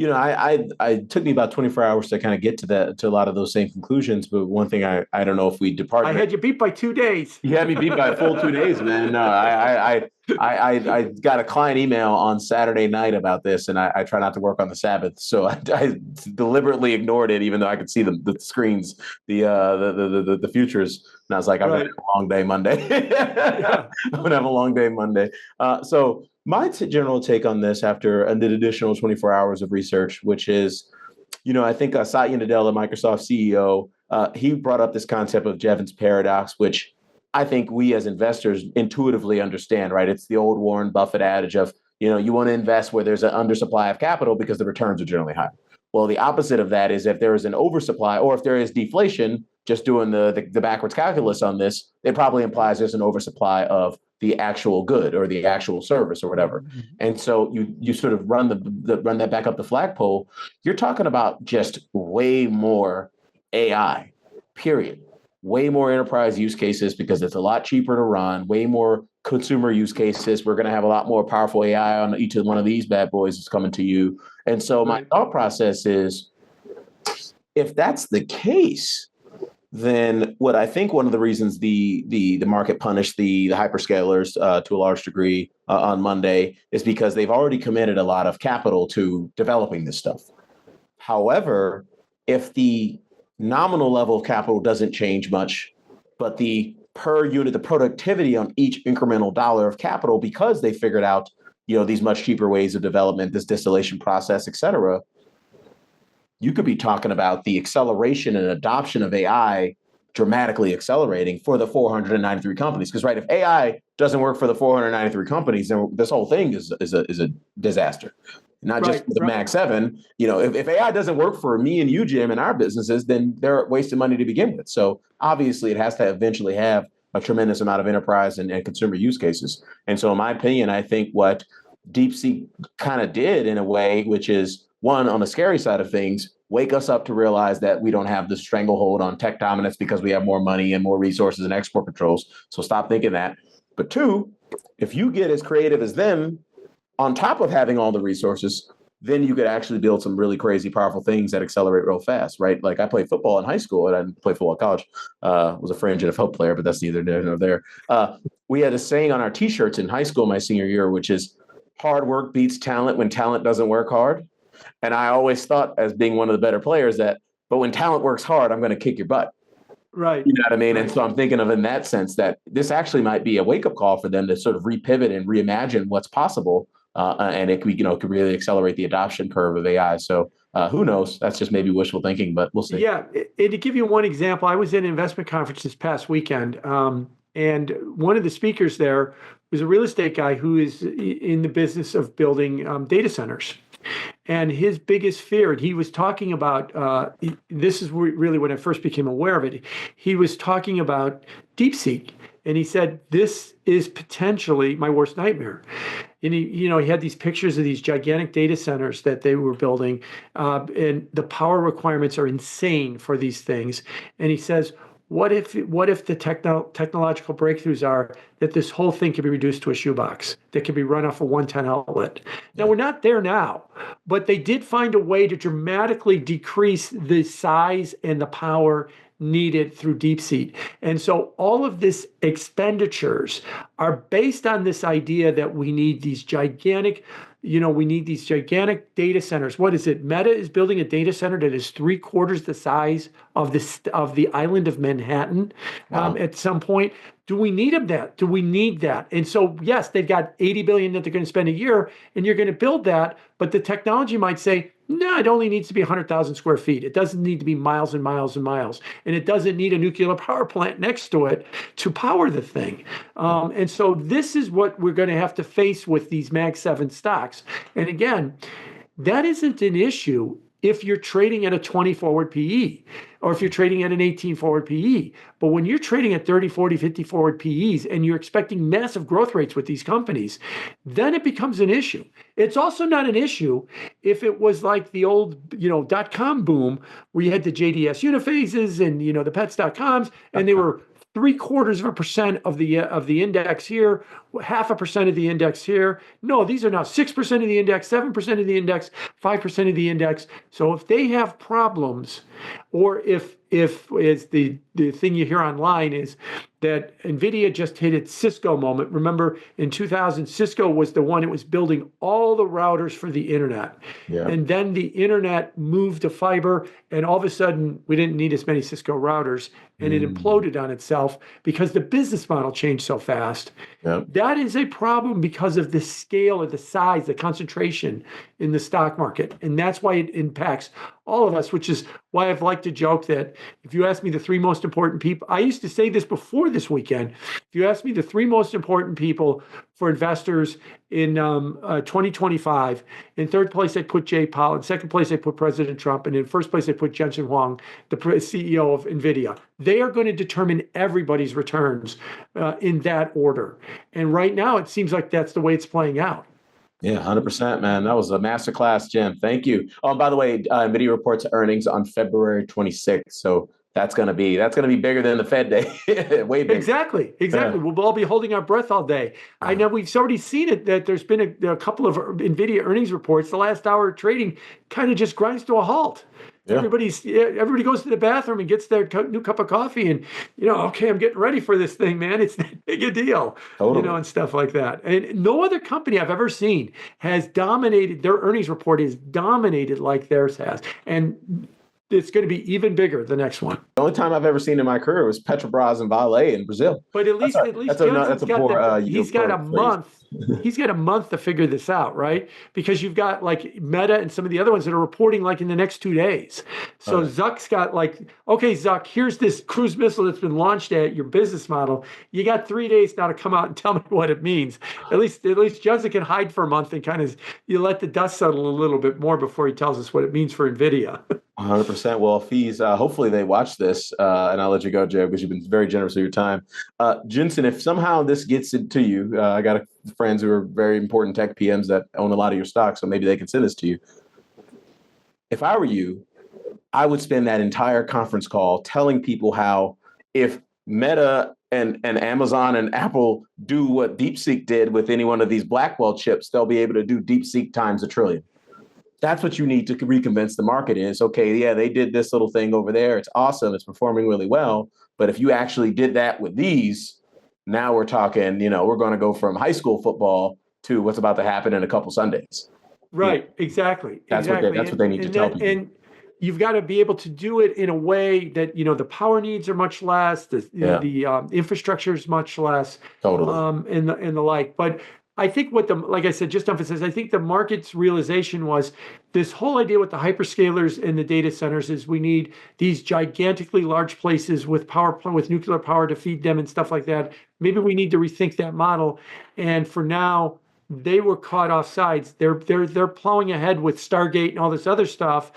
I it took me about 24 hours to kind of get to a lot of those same conclusions. But one thing I don't know if we depart. I had you beat by 2 days. You had me beat by a full 2 days, man. No, I got a client email on Saturday night about this, and I try not to work on the Sabbath, so I deliberately ignored it, even though I could see the screens, the futures, and I was like, I'm gonna have a long day Monday. Yeah. I'm gonna have a long day Monday. So my general take on this after an additional 24 hours of research, which is, I think Satya Nadella, Microsoft CEO, he brought up this concept of Jevons paradox, which I think we as investors intuitively understand, right? It's the old Warren Buffett adage of, you want to invest where there's an undersupply of capital because the returns are generally high. Well, the opposite of that is if there is an oversupply or if there is deflation, just doing the backwards calculus on this, it probably implies there's an oversupply of the actual good or the actual service or whatever. And so you sort of run run that back up the flagpole. You're talking about just way more AI, period. Way more enterprise use cases because it's a lot cheaper to run, way more consumer use cases. We're going to have a lot more powerful AI on each of one of these bad boys that's coming to you. And so my thought process is, if that's the case, then what I think one of the reasons the market punished the hyperscalers to a large degree on Monday is because they've already committed a lot of capital to developing this stuff. However, if the nominal level of capital doesn't change much, but the per unit, the productivity on each incremental dollar of capital, because they figured out, these much cheaper ways of development, this distillation process, et cetera, you could be talking about the acceleration and adoption of AI dramatically accelerating for the 493 companies. Because, right, if AI doesn't work for the 493 companies, then this whole thing is a disaster. Not just the Mag 7. If AI doesn't work for me and you, Jim, in our businesses, then they're wasting money to begin with. So obviously it has to eventually have a tremendous amount of enterprise and consumer use cases. And so in my opinion, I think what DeepSeek kind of did in a way, which is, one, on the scary side of things, wake us up to realize that we don't have the stranglehold on tech dominance because we have more money and more resources and export controls. So stop thinking that. But two, if you get as creative as them, on top of having all the resources, then you could actually build some really crazy, powerful things that accelerate real fast, right? Like I played football in high school and I didn't play football in college. Was a fringe NFL player, but that's neither there nor there. We had a saying on our T-shirts in high school my senior year, which is hard work beats talent when talent doesn't work hard. And I always thought, as being one of the better players, but when talent works hard, I'm going to kick your butt. Right. You know what I mean? Right. And so I'm thinking of in that sense that this actually might be a wake-up call for them to sort of repivot and reimagine what's possible. And it could really accelerate the adoption curve of AI. So who knows? That's just maybe wishful thinking, but we'll see. Yeah. And to give you one example, I was at an investment conference this past weekend. And one of the speakers there was a real estate guy who is in the business of building data centers. And his biggest fear, and he was talking about, this is really when I first became aware of it, he was talking about DeepSeek. And he said, this is potentially my worst nightmare. And he had these pictures of these gigantic data centers that they were building, and the power requirements are insane for these things. And he says, what if the technological breakthroughs are that this whole thing can be reduced to a shoebox that can be run off a 110 outlet? Now, we're not there now, but they did find a way to dramatically decrease the size and the power needed through DeepSeek. And so all of this expenditures are based on this idea that we need these gigantic data centers. What is it? Meta is building a data center that is 3/4 the size of the island of Manhattan. Wow. At some point. Do we need that? Do we need that? And so, yes, they've got $80 billion that they're going to spend a year, and you're going to build that. But the technology might say, no, it only needs to be 100,000 square feet. It doesn't need to be miles and miles and miles. And it doesn't need a nuclear power plant next to it to power the thing. And so this is what we're going to have to face with these Mag 7 stocks. And again, that isn't an issue if you're trading at a 20 forward PE or if you're trading at an 18 forward PE. But when you're trading at 30, 40, 50 forward PEs and you're expecting massive growth rates with these companies, then it becomes an issue. It's also not an issue if it was like the old, .com boom where you had the JDS Uniphases and, the Pets.coms, and they were 0.75% of the index here, 0.5% of the index here. No, these are now 6% of the index, 7% of the index, 5% of the index. So if they have problems, or if is the thing you hear online is that NVIDIA just hit its Cisco moment. Remember, in 2000, Cisco was the one that was building all the routers for the internet. Yeah. And then the internet moved to fiber, and all of a sudden, we didn't need as many Cisco routers, and it imploded on itself because the business model changed so fast. Yep. That is a problem because of the scale or the size, the concentration in the stock market. And that's why it impacts all of us, which is why I've liked to joke that if you ask me the three most important people, I used to say this before this weekend, if you ask me the three most important people for investors in 2025, in third place, I'd put Jay Powell. In second place, I'd put President Trump. And in first place, I'd put Jensen Huang, the CEO of NVIDIA. They are going to determine everybody's returns in that order. And right now, it seems like that's the way it's playing out. Yeah, 100%, man. That was a masterclass, Jim. Thank you. Oh, by the way, NVIDIA reports earnings on February 26th. So that's going to be bigger than the Fed day. Way bigger. Exactly. Yeah. We'll all be holding our breath all day. I know we've already seen it, that there's been a couple of NVIDIA earnings reports. The last hour of trading kind of just grinds to a halt. Yeah. Everybody goes to the bathroom and gets their new cup of coffee, and okay, I'm getting ready for this thing, man. It's that big a deal, totally. And stuff like that. And no other company I've ever seen has dominated. Their earnings report is dominated like theirs has, and it's going to be even bigger the next one. The only time I've ever seen in my career was Petrobras and Vale in Brazil. But at least he's got a month. He's got a month to figure this out, right? Because you've got like Meta and some of the other ones that are reporting like in the next 2 days. So Zuck's got like, okay, Zuck, here's this cruise missile that's been launched at your business model. You got 3 days now to come out and tell me what it means. At least Jensen can hide for a month and kind of you let the dust settle a little bit more before he tells us what it means for NVIDIA. 100%. Well, fees. Hopefully they watch this, and I'll let you go, Joe, because you've been very generous with your time. Jensen, if somehow this gets into you, I got friends who are very important tech PMs that own a lot of your stocks, so maybe they can send this to you. If I were you, I would spend that entire conference call telling people how if Meta and Amazon and Apple do what DeepSeek did with any one of these Blackwell chips, they'll be able to do DeepSeek times a trillion. That's what you need to reconvince the market is, okay, yeah, they did this little thing over there. It's awesome. It's performing really well. But if you actually did that with these, now we're talking, we're going to go from high school football to what's about to happen in a couple Sundays. Right. Yeah. Exactly. That's what they need to tell people. And you've got to be able to do it in a way that, the power needs are much less, the infrastructure is much less, totally, and the like. But I think like I said, just to emphasize, I think the market's realization was this whole idea with the hyperscalers and the data centers is we need these gigantically large places with nuclear power to feed them and stuff like that. Maybe we need to rethink that model. And for now, they were caught off sides. They're plowing ahead with Stargate and all this other stuff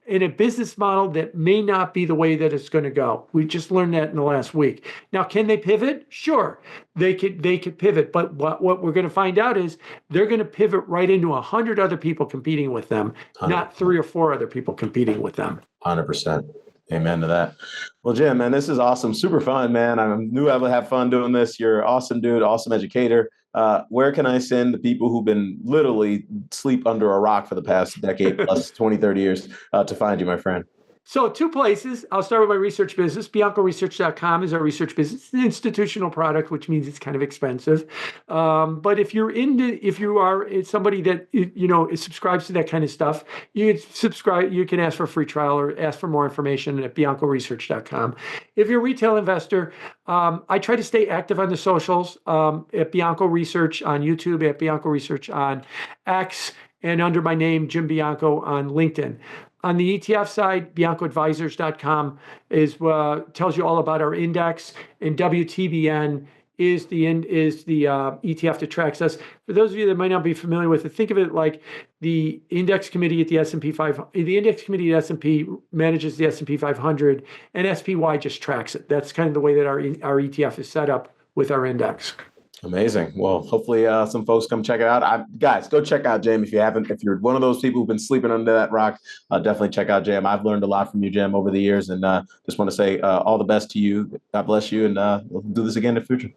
in a business model that may not be the way that it's going to go. We just learned that in the last week. Now, can they pivot? Sure, they could pivot. But what we're going to find out is they're going to pivot right into 100 other people competing with them, 100%. Not 3 or 4 other people competing with them. 100%. Amen to that. Well, Jim, man, this is awesome. Super fun, man. I knew I would have fun doing this. You're an awesome dude, awesome educator. Where can I send the people who've been literally sleep under a rock for the past decade plus 20, 30 years to find you, my friend? So 2 places. I'll start with my research business. BiancoResearch.com is our research business. It's an institutional product, which means it's kind of expensive. But if you are somebody that subscribes to that kind of stuff, you can subscribe. You can ask for a free trial or ask for more information at BiancoResearch.com. If you're a retail investor, I try to stay active on the socials at Bianco Research on YouTube, at Bianco Research on X, and under my name, Jim Bianco, on LinkedIn. On the ETF side, BiancoAdvisors.com tells you all about our index, and WTBN is the ETF that tracks us. For those of you that might not be familiar with it, think of it like the index committee at the S&P 500. The index committee at S&P manages the S&P 500, and SPY just tracks it. That's kind of the way that our ETF is set up with our index. Amazing. Well, hopefully some folks come check it out. Guys, go check out Jim if you haven't. If you're one of those people who've been sleeping under that rock, definitely check out Jim. I've learned a lot from you, Jim, over the years, and just want to say all the best to you. God bless you, and we'll do this again in the future.